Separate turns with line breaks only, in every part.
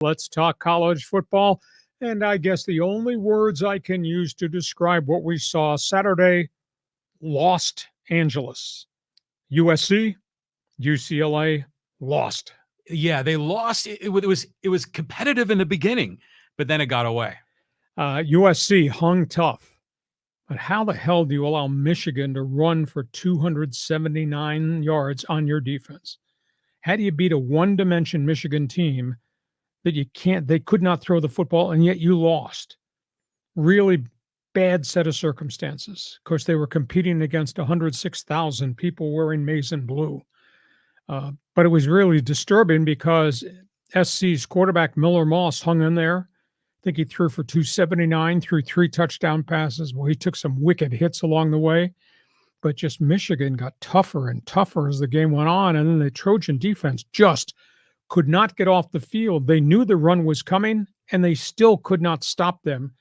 Let's talk college football. And I guess the only words I can use to describe what we saw Saturday, Los Angeles. USC, UCLA, lost.
Yeah, they lost. It was competitive in the beginning, but then it got away.
USC hung tough. But how the hell do you allow Michigan to run for 279 yards on your defense? How do you beat a one-dimension Michigan team that they could not throw the football, and yet you lost? Really bad set of circumstances. Of course, they were competing against 106,000 people wearing maize and blue. But it was really disturbing because SC's quarterback, Miller Moss, hung in there. I think he threw for 279, threw 3 touchdown passes. Well, he took some wicked hits along the way. But just Michigan got tougher and tougher as the game went on. And then the Trojan defense just could not get off the field. They knew the run was coming, and they still could not stop them,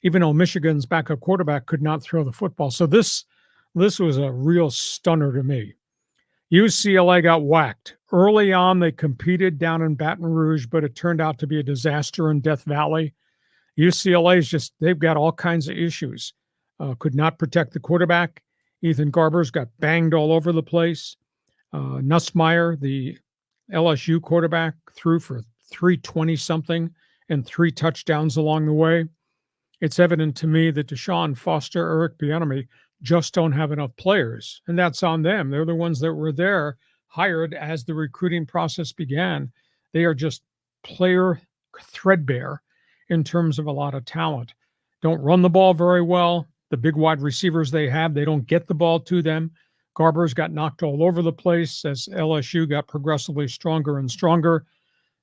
even though Michigan's backup quarterback could not throw the football. So this was a real stunner to me. UCLA got whacked. Early on, they competed down in Baton Rouge, but it turned out to be a disaster in Death Valley. UCLA they've got all kinds of issues. Could not protect the quarterback. Ethan Garbers got banged all over the place. Nussmeier, the LSU quarterback, threw for 320-something and 3 touchdowns along the way. It's evident to me that Deshaun Foster, Eric Bieniemy just don't have enough players, and that's on them. They're the ones that were there, hired as the recruiting process began. They are just player threadbare in terms of a lot of talent. Don't run the ball very well. The big wide receivers they have, they don't get the ball to them. Garbers got knocked all over the place as LSU got progressively stronger and stronger.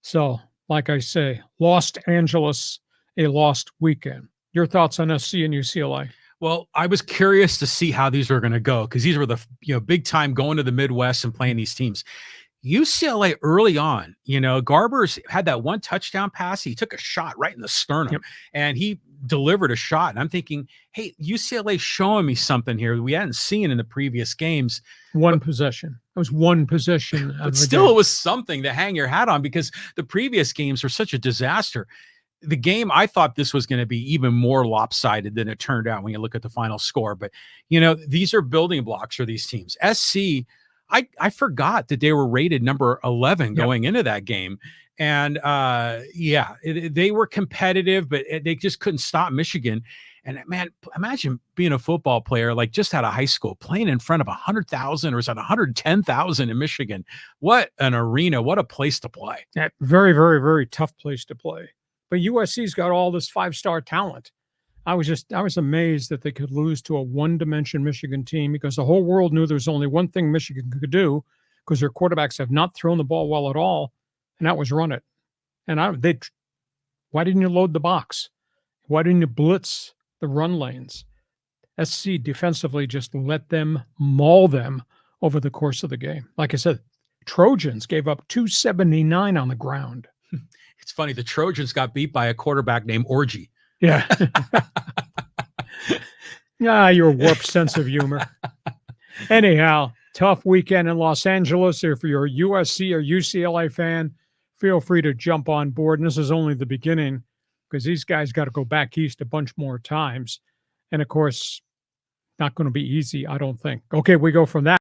So, like I say, Los Angeles, a lost weekend. Your thoughts on SC and UCLA?
Well, I was curious to see how these were going to go because these were the big time going to the Midwest and playing these teams. UCLA early on, Garbers had that 1 touchdown pass. He took a shot right in the sternum, and he delivered a shot. And I'm thinking, hey, UCLA showing me something here we hadn't seen in the previous games.
One possession. It was one possession.
But still, it was something to hang your hat on because the previous games were such a disaster. The game, I thought this was going to be even more lopsided than it turned out when you look at the final score. But, these are building blocks for these teams. SC, I forgot that they were rated number 11 going into that game. And, they were competitive, but they just couldn't stop Michigan. And, man, imagine being a football player, like just out of high school, playing in front of 100,000 or is that 110,000 in Michigan. What an arena. What a place to play.
Yeah, very, very, very tough place to play. But USC's got all this 5-star talent. I was amazed that they could lose to a one-dimension Michigan team because the whole world knew there's only one thing Michigan could do because their quarterbacks have not thrown the ball well at all, and that was run it. And why didn't you load the box? Why didn't you blitz the run lanes? SC defensively just let them maul them over the course of the game. Like I said, Trojans gave up 279 on the ground.
It's funny. The Trojans got beat by a quarterback named Orji.
Yeah. Your warped sense of humor. Anyhow, tough weekend in Los Angeles. If you're a USC or UCLA fan, feel free to jump on board. And this is only the beginning because these guys got to go back east a bunch more times. And, of course, not going to be easy, I don't think. Okay, we go from that.